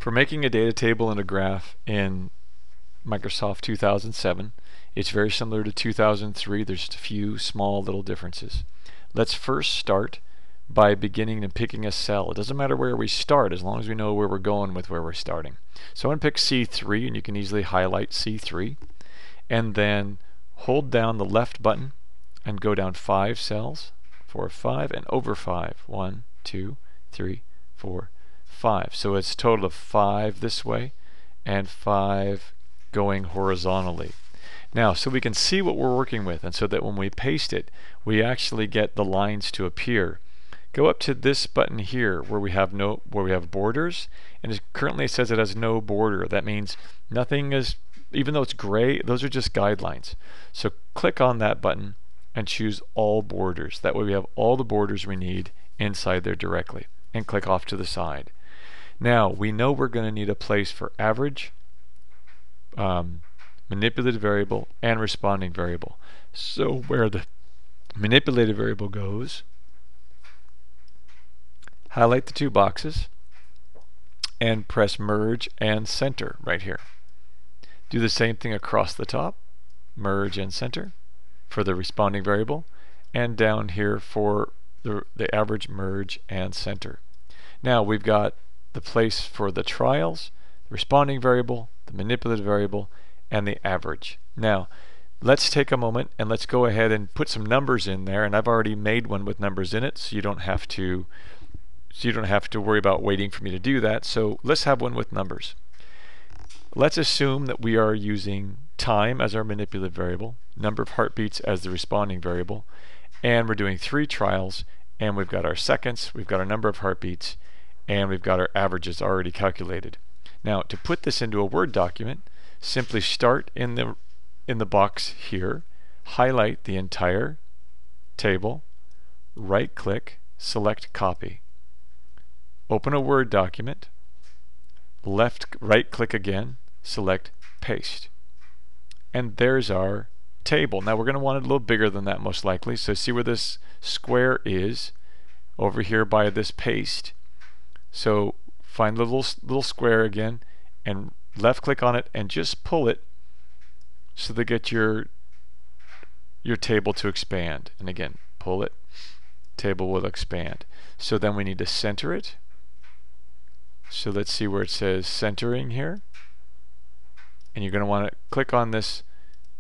For making a data table and a graph in Microsoft 2007, it's very similar to 2003. There's just a few small little differences. Let's first start by beginning and picking a cell. It doesn't matter where we start as long as we know where we're going with where we're starting. So I'm going to pick C3, and you can easily highlight C3 and then hold down the left button and go down 5 cells, 4, 5, and over 5. 1, 2, 3, 4, 5. So it's a total of 5 this way and 5 going horizontally. Now, so we can see what we're working with, and so that when we paste it, we actually get the lines to appear. Go up to this button here where we have borders, and currently it says it has no border. That means nothing is, even though it's gray, those are just guidelines. So click on that button and choose all borders. That way we have all the borders we need inside there directly, and click off to the side. Now we know we're going to need a place for average, manipulated variable, and responding variable. So where the manipulated variable goes, highlight the 2 boxes and press merge and center right here. Do the same thing across the top, merge and center for the responding variable, and down here for the average, merge and center. Now we've got the place for the trials, the responding variable, the manipulated variable, and the average. Now let's take a moment and let's go ahead and put some numbers in there, and I've already made one with numbers in it, so you don't have to worry about waiting for me to do that. So let's have one with numbers. Let's assume that we are using time as our manipulative variable, number of heartbeats as the responding variable, and we're doing 3 trials, and we've got our seconds, we've got our number of heartbeats, and we've got our averages already calculated. Now to put this into a Word document, simply start in the box here, highlight the entire table, right click, select copy. Open a Word document, right click again, select paste. And there's our table. Now we're going to want it a little bigger than that most likely, so see where this square is over here by this paste. So find the little square again and left click on it and just pull it so that get your table to expand. And again, pull it, table will expand. So then we need to center it. So let's see where it says centering here, and you're going to want to click on this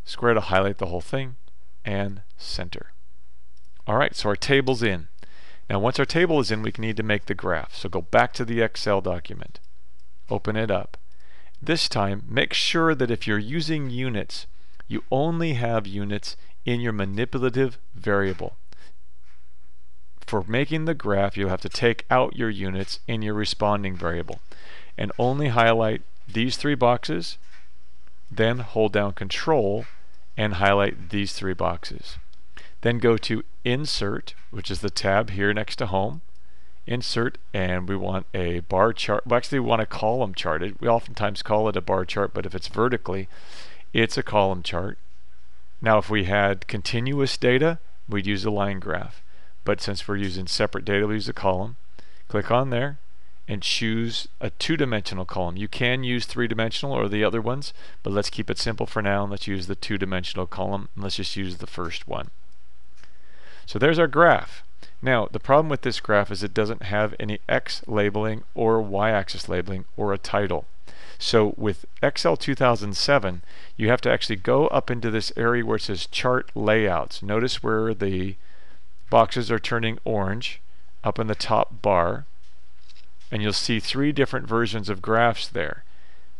square to highlight the whole thing and center. Alright, so our table's in. Now once our table is in, we need to make the graph. So go back to the Excel document, open it up. This time make sure that if you're using units, you only have units in your manipulative variable. For making the graph, you'll have to take out your units in your responding variable and only highlight these 3 boxes, then hold down Control and highlight these 3 boxes. Then go to Insert, which is the tab here next to Home. Insert, and we want a bar chart. Well, actually we want a column chart. We oftentimes call it a bar chart, but if it's vertically, it's a column chart. Now if we had continuous data, we'd use a line graph. But since we're using separate data, we use a column. Click on there and choose a 2-dimensional column. You can use 3-dimensional or the other ones, but let's keep it simple for now and let's use the 2-dimensional column, and let's just use the first one. So there's our graph. Now the problem with this graph is it doesn't have any X labeling or Y-axis labeling or a title. So with Excel 2007, you have to actually go up into this area where it says Chart Layouts. Notice where the boxes are turning orange up in the top bar, and you'll see 3 different versions of graphs there.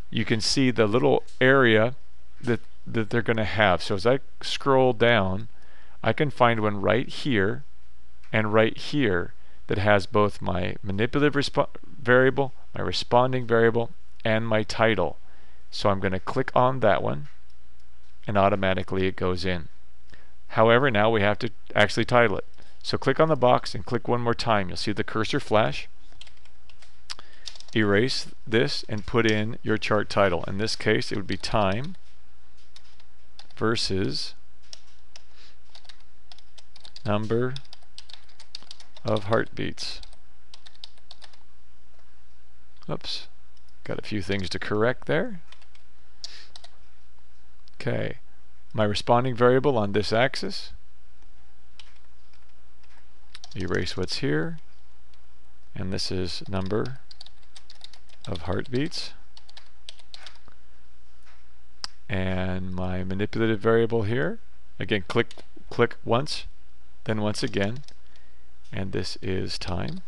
You can see the little area that they're going to have. So as I scroll down, I can find one right here and right here that has both my manipulative variable, my responding variable, and my title. So I'm going to click on that one and automatically it goes in. However, now we have to actually title it. So click on the box and click one more time. You'll see the cursor flash. Erase this and put in your chart title. In this case, it would be time versus number of heartbeats. Oops. Got a few things to correct there. Okay, my responding variable on this axis. Erase what's here. And this is number of heartbeats. And my manipulative variable here, again, click once, then once again, and this is time.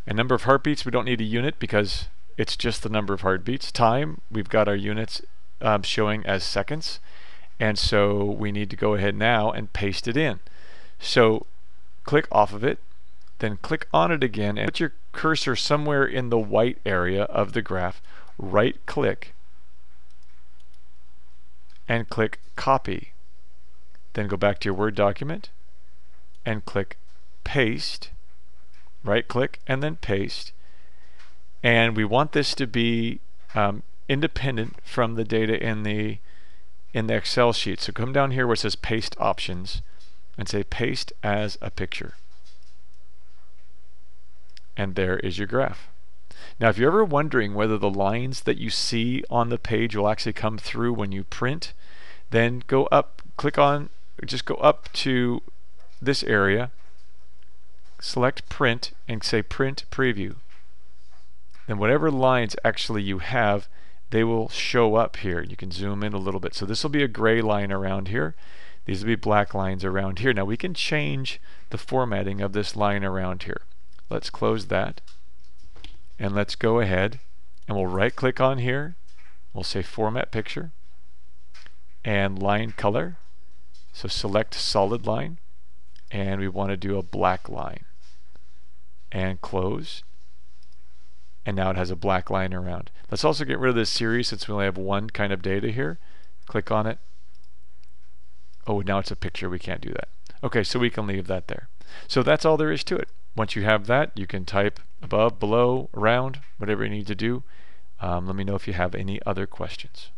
And number of heartbeats, we don't need a unit because it's just the number of heartbeats. Time, we've got our units showing as seconds, and so we need to go ahead now and paste it in. So click off of it, then click on it again, and put your cursor somewhere in the white area of the graph, right click, and click copy. Then go back to your Word document and click paste. Right click and then paste. And we want this to be independent from the data in the Excel sheet. So come down here where it says paste options and say paste as a picture. And there is your graph. Now if you're ever wondering whether the lines that you see on the page will actually come through when you print, then go up, just go up to this area, select print and say print preview. Then whatever lines actually you have, they will show up here. You can zoom in a little bit. So this will be a gray line around here. These will be black lines around here. Now we can change the formatting of this line around here. Let's close that. And let's go ahead and we'll right click on here. We'll say format picture and line color. So select solid line and we want to do a black line and close. And now it has a black line around. Let's also get rid of this series since we only have one kind of data here. Click on it. Oh, now it's a picture. We can't do that. Okay, so we can leave that there. So that's all there is to it. Once you have that, you can type above, below, around, whatever you need to do. Let me know if you have any other questions.